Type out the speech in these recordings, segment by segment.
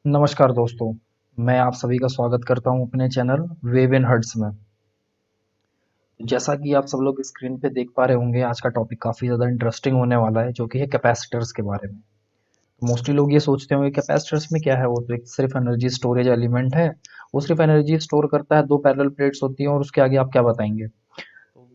नमस्कार दोस्तों, मैं आप सभी का स्वागत करता हूं अपने चैनल वेव इन हर्ट्स में। जैसा कि आप सब लोग स्क्रीन पे देख पा रहे होंगे, आज का टॉपिक काफ़ी ज़्यादा इंटरेस्टिंग होने वाला है, जो कि है कैपेसिटर्स के बारे में। मोस्टली लोग ये सोचते होंगे कैपेसिटर्स में क्या है, वो तो एक सिर्फ एनर्जी स्टोरेज एलिमेंट है। वो सिर्फ एनर्जी स्टोर करता है, दो पैरेलल प्लेट्स होती हैं और उसके आगे आप क्या बताएंगे।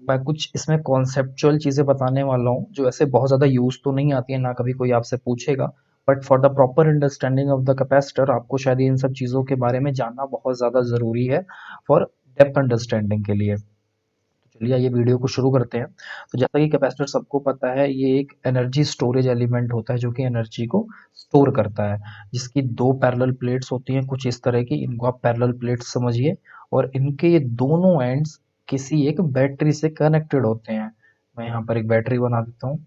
मैं कुछ इसमें कॉन्सेप्चुअल चीज़ें बताने वाला हूँ जो ऐसे बहुत ज़्यादा यूज तो नहीं आती है, ना कभी कोई आपसे पूछेगा। But for the proper understanding of the capacitor आपको शायद इन सब चीज़ों के बारे में जानना बहुत ज़्यादा ज़रूरी है फॉर डेप्थ अंडरस्टैंडिंग के लिए। तो चलिए ये वीडियो को शुरू करते हैं। तो जैसा कि कैपेसिटर सबको पता है, ये एक एनर्जी स्टोरेज एलिमेंट होता है जो कि एनर्जी को स्टोर करता है, जिसकी दो पैरेलल प्लेट्स होती हैं कुछ इस तरह की। इनको आप पैरेलल प्लेट्स समझिए और इनके ये दोनों एंड्स किसी एक बैटरी से कनेक्टेड होते हैं। मैं यहाँ पर एक बैटरी बना देता हूँ।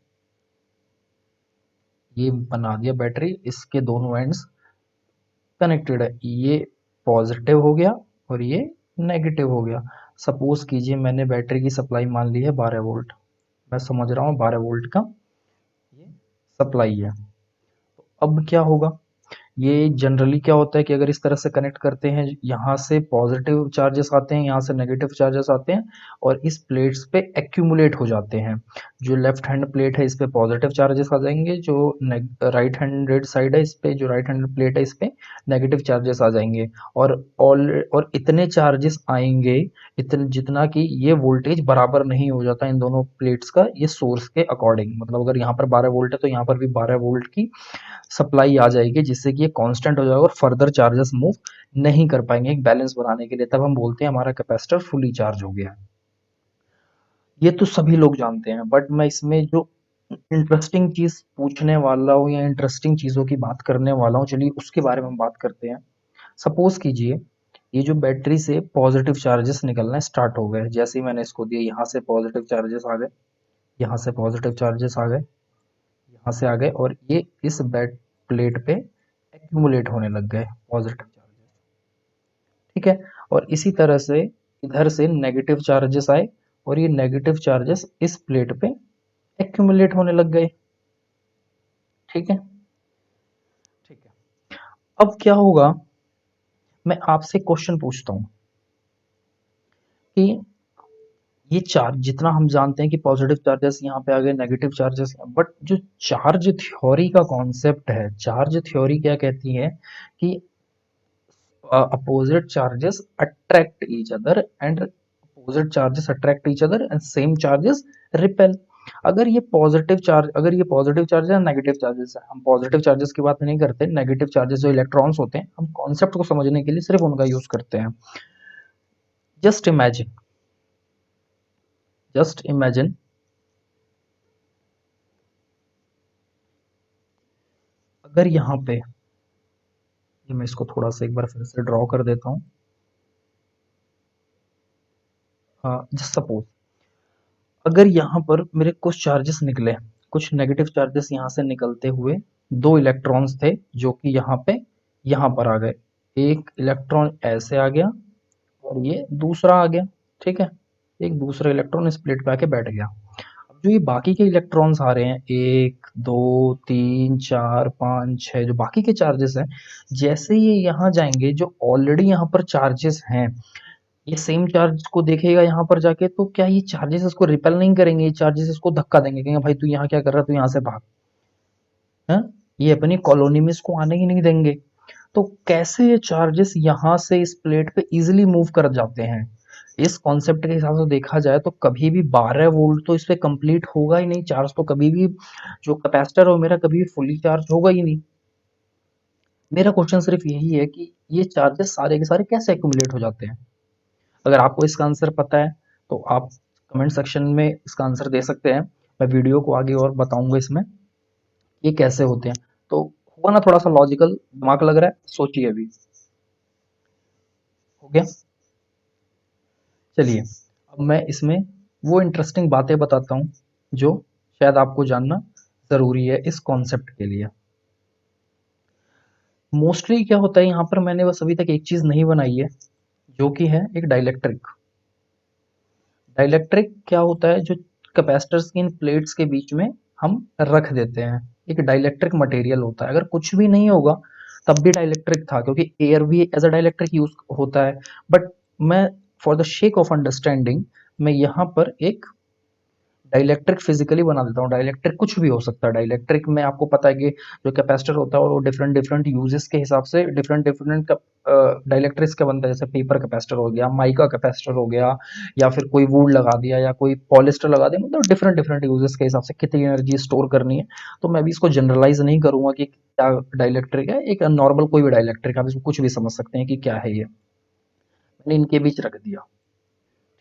ये बना दिया बैटरी, इसके दोनों एंड्स कनेक्टेड है। ये पॉजिटिव हो गया और ये नेगेटिव हो गया। सपोज कीजिए मैंने बैटरी की सप्लाई मान ली है 12 वोल्ट। मैं समझ रहा हूँ 12 वोल्ट का ये सप्लाई है। अब क्या होगा, ये जनरली क्या होता है कि अगर इस तरह से कनेक्ट करते हैं, यहाँ से पॉजिटिव चार्जेस आते हैं, यहाँ से नेगेटिव चार्जेस आते हैं और इस प्लेट्स पे एक्यूमुलेट हो जाते हैं। जो लेफ्ट हैंड प्लेट है इस पे पॉजिटिव चार्जेस आ जाएंगे, जो राइट हैंडेड साइड है इस पे, जो राइट हैंड प्लेट है इस पे नेगेटिव चार्जेस आ जाएंगे। और ऑल और इतने चार्जेस आएंगे, इतने जितना कि ये वोल्टेज बराबर नहीं हो जाता इन दोनों प्लेट्स का, ये सोर्स के अकॉर्डिंग। मतलब अगर यहाँ पर 12 वोल्ट है तो यहाँ पर भी 12 वोल्ट की सप्लाई आ जाएगी, जिससे कि ये कांस्टेंट हो जाएगा और फर्दर चार्जेस मूव नहीं कर पाएंगे एक बैलेंस बनाने के लिए। तब हम बोलते हैं हमारा कैपेसिटर फुली चार्ज हो गया है। ये तो सभी लोग जानते हैं, बट मैं इसमें जो इंटरेस्टिंग चीज पूछने वाला हूँ या इंटरेस्टिंग चीजों की बात करने वाला हूँ, चलिए उसके बारे में हम बात करते हैं। सपोज कीजिए ये जो बैटरी से पॉजिटिव चार्जेस निकलना स्टार्ट हो गए। जैसे ही मैंने इसको दिया, यहाँ से पॉजिटिव चार्जेस आ गए, यहाँ से पॉजिटिव चार्जेस आ गए, यहाँ से आ गए और ये इस बैट प्लेट पे एक्यूमुलेट होने लग गए पॉजिटिव चार्जेस। ठीक है। और इसी तरह से इधर से नेगेटिव चार्जेस आए और ये नेगेटिव चार्जेस इस प्लेट पे एक्यूमुलेट होने लग गए। ठीक है। ठीक है। अब क्या होगा, मैं आपसे क्वेश्चन पूछता हूँ कि ये चार्ज जितना हम जानते हैं कि पॉजिटिव चार्जेस यहाँ पे आ गए, नेगेटिव चार्जेस, बट जो चार्ज थ्योरी का कॉन्सेप्ट है, चार्ज थ्योरी क्या कहती है कि opposite charges attract each other and opposite charges attract each other and same charges repel। अगर ये पॉजिटिव चार्ज है, नेगेटिव चार्जेस है, हम पॉजिटिव चार्जेस की बात नहीं करते, नेगेटिव चार्जेस जो इलेक्ट्रॉन्स होते हैं, हम कॉन्सेप्ट को समझने के लिए सिर्फ उनका यूज करते हैं। जस्ट इमेजिन, जस्ट इमेजिन अगर यहाँ पे, ये मैं इसको थोड़ा सा एक बार फिर से ड्रॉ कर देता हूँ। जस्ट सपोज अगर यहाँ पर मेरे कुछ चार्जेस निकले, कुछ नेगेटिव चार्जेस यहाँ से निकलते हुए, दो इलेक्ट्रॉन्स थे जो कि यहाँ पर आ गए। एक इलेक्ट्रॉन ऐसे आ गया और ये दूसरा आ गया। ठीक है। एक दूसरा इलेक्ट्रॉन इस प्लेट पे आके बैठ गया। अब जो ये बाकी के इलेक्ट्रॉन्स आ रहे हैं, एक दो तीन चार पाँच छह, जो बाकी के चार्जेस हैं, जैसे ये यहाँ जाएंगे, जो ऑलरेडी यहाँ पर चार्जेस हैं, ये सेम चार्ज को देखेगा यहाँ पर जाके, तो क्या ये चार्जेस इसको रिपेल नहीं करेंगे, ये चार्जेस इसको धक्का देंगे, कहेंगे भाई तू यहाँ क्या कर रहा है, तू यहाँ से भाग। है, ये अपनी कॉलोनी में इसको आने ही नहीं देंगे। तो कैसे ये चार्जेस यहाँ से इस प्लेट पे इजिली मूव कर जाते हैं। इस कॉन्सेप्ट के हिसाब से देखा जाए तो कभी भी 12 वोल्ट तो इस पे कंप्लीट होगा ही नहीं चार्ज, तो कभी भी जो कैपेसिटर है वो मेरा कभी भी फुली चार्ज होगा ही नहीं। मेरा क्वेश्चन सिर्फ यही है कि ये चार्जेस सारे के सारे कैसे एक्यूमुलेट हो जाते हैं। अगर आपको इसका आंसर पता है तो आप कमेंट सेक्शन में इसका आंसर दे सकते हैं। मैं वीडियो को आगे और बताऊंगा इसमें ये कैसे होते हैं। तो हुआ ना थोड़ा सा लॉजिकल, दिमाग लग रहा है, सोचिए अभी। हो गया। चलिए अब मैं इसमें वो इंटरेस्टिंग बातें बताता हूँ जो शायद आपको जानना जरूरी है इस कॉन्सेप्ट के लिए। मोस्टली क्या होता है, यहाँ पर मैंने बस अभी तक एक चीज नहीं बनाई है, जो कि है एक डाइलेक्ट्रिक। डाइलेक्ट्रिक क्या होता है, जो कैपेसिटर्स की इन प्लेट्स के बीच में हम रख देते हैं, एक डाइलेक्ट्रिक मटेरियल होता है। अगर कुछ भी नहीं होगा तब भी डाइलेक्ट्रिक था, क्योंकि एयर भी एज अ डाइलेक्ट्रिक यूज होता है। बट मैं for the shake of understanding मैं यहाँ पर एक डाइलेक्ट्रिक फिजिकली बना देता हूँ। डाइलेक्ट्रिक कुछ भी हो सकता है। डाइलेक्ट्रिक में आपको पता है कि जो कैपेसिटर होता है और वो डिफरेंट डिफरेंट यूजेस के हिसाब से डिफरेंट डिफरेंट डाइलेक्ट्रिक्स का बनता है। जैसे पेपर कैपेसिटर हो गया, माइका कैपेसिटर हो गया, या फिर कोई वुड लगा दिया या कोई पॉलिस्टर लगा दिया, मतलब डिफरेंट डिफरेंट यूजेस के हिसाब से कितनी एनर्जी स्टोर करनी है। तो मैं भी इसको जनरलाइज नहीं करूंगा कि क्या डाइलेक्ट्रिक है। एक नॉर्मल कोई भी डाइलेक्ट्रिक, आप इसको कुछ भी समझ सकते हैं कि क्या है ये। मैंने इनके बीच रख दिया,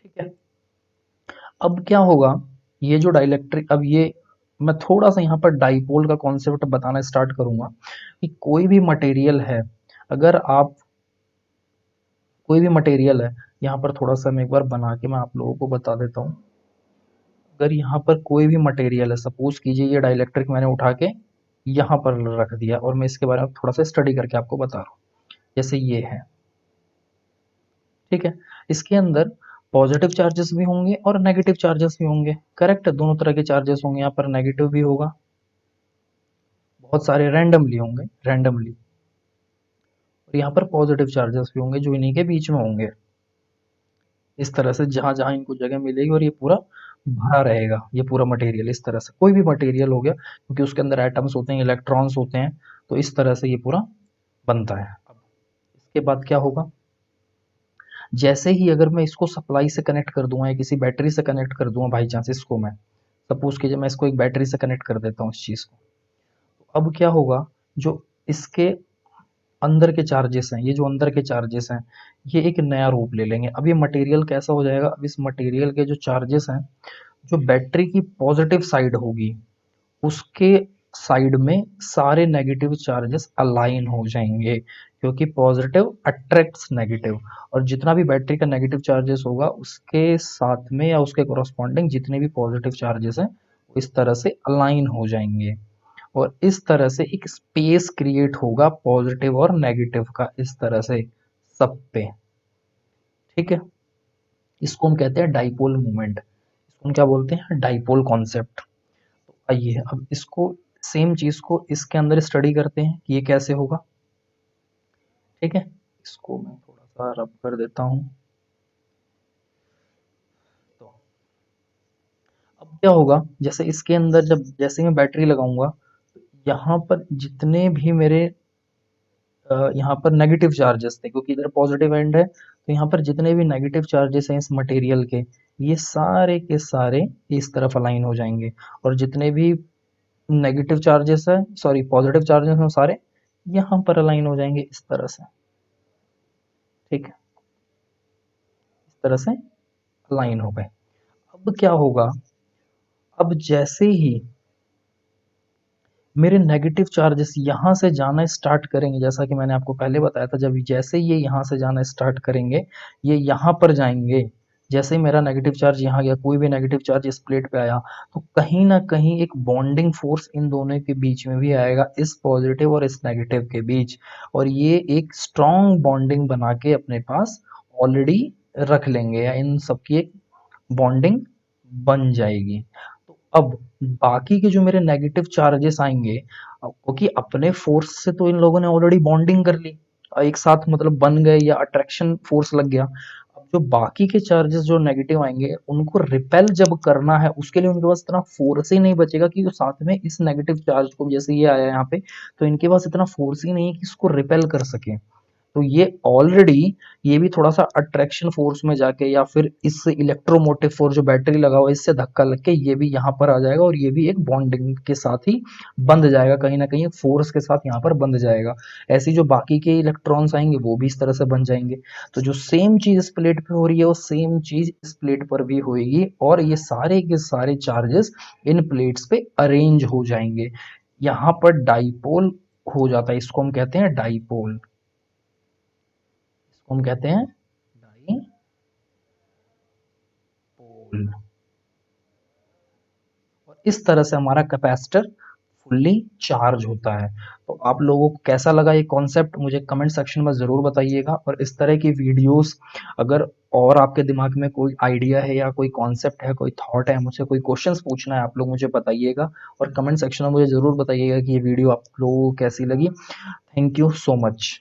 ठीक है। अब क्या होगा, ये जो डाइलेक्ट्रिक, अब ये मैं थोड़ा सा यहाँ पर डाइपोल का कॉन्सेप्ट बताना स्टार्ट करूंगा कि कोई भी मटेरियल है, अगर आप कोई भी मटेरियल है, यहाँ पर थोड़ा सा मैं एक बार बना के मैं आप लोगों को बता देता हूँ। अगर यहाँ पर कोई भी मटेरियल है, सपोज कीजिए ये डाइलेक्ट्रिक मैंने उठा के यहाँ पर रख दिया और मैं इसके बारे में थोड़ा सा स्टडी करके आपको बता रहा हूँ। जैसे ये है, ठीक है, इसके अंदर पॉजिटिव चार्जेस भी होंगे और नेगेटिव चार्जेस भी होंगे। करेक्ट है, दोनों तरह के चार्जेस होंगे। यहाँ पर नेगेटिव भी होगा, बहुत सारे रैंडमली होंगे, रैंडमली। और यहाँ पर पॉजिटिव चार्जेस भी होंगे जो इन्हीं के बीच में होंगे। इस तरह से जहां जहां इनको जगह मिलेगी और ये पूरा भरा रहेगा, ये पूरा मटेरियल इस तरह से। कोई भी मटेरियल हो गया, क्योंकि उसके अंदर एटम्स होते हैं, इलेक्ट्रॉन्स होते हैं, तो इस तरह से ये पूरा बनता है। अब इसके बाद क्या होगा, जैसे ही अगर मैं इसको सप्लाई से कनेक्ट कर दूंगा या किसी बैटरी से कनेक्ट कर दूंगा, बाई चांस इसको मैं सपोज कीजिए मैं इसको एक बैटरी से कनेक्ट कर देता हूँ इस चीज को, तो अब क्या होगा, जो इसके अंदर के चार्जेस हैं, ये जो अंदर के चार्जेस हैं, ये एक नया रूप ले लेंगे। अब ये मटेरियल कैसा हो जाएगा, अब इस मटेरियल के जो चार्जेस हैं, जो बैटरी की पॉजिटिव साइड होगी उसके साइड में सारे नेगेटिव चार्जेस अलाइन हो जाएंगे, क्योंकि पॉजिटिव अट्रैक्ट्स नेगेटिव। और जितना भी बैटरी का नेगेटिव चार्जेस होगा उसके साथ में या उसके कोरस्पॉन्डिंग जितने भी पॉजिटिव चार्जेस हैं वो इस तरह से अलाइन हो जाएंगे। और इस तरह से एक स्पेस क्रिएट होगा पॉजिटिव और नेगेटिव का, इस तरह से सब पे, ठीक है। इसको हम कहते हैं डाइपोल मूवमेंट, इसको हम क्या बोलते हैं, डाइपोल कॉन्सेप्ट। तो आइए अब इसको सेम चीज को इसके अंदर स्टडी करते हैं कि ये कैसे होगा, ठीक है। इसको मैं थोड़ा सा रब कर देता हूँ। तो अब क्या होगा, जैसे इसके अंदर जब जैसे मैं बैटरी लगाऊंगा, यहाँ पर जितने भी मेरे यहाँ पर नेगेटिव चार्जेस थे, क्योंकि इधर पॉजिटिव एंड है, तो यहाँ पर जितने भी नेगेटिव चार्जेस हैं इस मटेरियल के, ये सारे के सारे इस तरफ अलाइन हो जाएंगे। और जितने भी नेगेटिव चार्जेस है, सॉरी पॉजिटिव चार्जेस हैं, सारे यहाँ पर अलाइन हो जाएंगे इस तरह से, ठीक है। इस तरह से अलाइन हो गए। अब क्या होगा, अब जैसे ही मेरे नेगेटिव चार्जेस यहाँ से जाना स्टार्ट करेंगे, जैसा कि मैंने आपको पहले बताया था, जब जैसे ये यहाँ से जाना स्टार्ट करेंगे, ये यहाँ पर जाएंगे। जैसे ही मेरा नेगेटिव चार्ज यहाँ गया, कोई भी नेगेटिव चार्ज इस प्लेट पे आया, तो कहीं ना कहीं एक बॉन्डिंग फोर्स इन दोनों के बीच में भी आएगा, इस पॉजिटिव और इस नेगेटिव के बीच। और ये एक स्ट्रॉन्ग बॉन्डिंग बना के अपने पास ऑलरेडी रख लेंगे, या इन सबकी एक बॉन्डिंग बन जाएगी। तो अब बाकी के जो मेरे नेगेटिव चार्जेस आएंगे, क्योंकि अपने फोर्स से तो इन लोगों ने ऑलरेडी बॉन्डिंग कर ली, एक साथ मतलब बन गए या अट्रैक्शन फोर्स लग गया। अब जो बाकी के चार्जेस जो नेगेटिव आएंगे उनको रिपेल जब करना है, उसके लिए उनके पास इतना फोर्स ही नहीं बचेगा कि जो साथ में इस नेगेटिव चार्ज को, जैसे ये आया यहाँ पे, तो इनके पास इतना फोर्स ही नहीं है कि इसको रिपेल कर सके। तो ये ऑलरेडी, ये भी थोड़ा सा अट्रैक्शन फोर्स में जाके या फिर इस इलेक्ट्रोमोटिव फोर्स जो बैटरी लगा हुआ है इससे धक्का लग के ये भी यहाँ पर आ जाएगा, और ये भी एक बॉन्डिंग के साथ ही बंध जाएगा, कहीं ना कहीं फोर्स के साथ यहाँ पर बंध जाएगा। ऐसी जो बाकी के इलेक्ट्रॉन्स आएंगे वो भी इस तरह से बन जाएंगे। तो जो सेम चीज इस प्लेट पे हो रही है वो सेम चीज इस प्लेट पर भी होगी, और ये सारे के सारे चार्जेस इन प्लेट्स पे अरेंज हो जाएंगे। यहाँ पर डाइपोल हो जाता है, इसको हम कहते हैं डाइपोल, इसको हम कहते हैं डाइपोल। और इस तरह से हमारा कैपेसिटर फुल्ली चार्ज होता है। तो आप लोगों को कैसा लगा ये कॉन्सेप्ट मुझे कमेंट सेक्शन में ज़रूर बताइएगा, और इस तरह की वीडियोस अगर और आपके दिमाग में कोई आइडिया है या कोई कॉन्सेप्ट है, कोई थॉट है, मुझसे कोई क्वेश्चंस पूछना है, आप लोग मुझे बताइएगा और कमेंट सेक्शन में मुझे ज़रूर बताइएगा कि ये वीडियो आप लोगों को कैसी लगी। Thank you so much.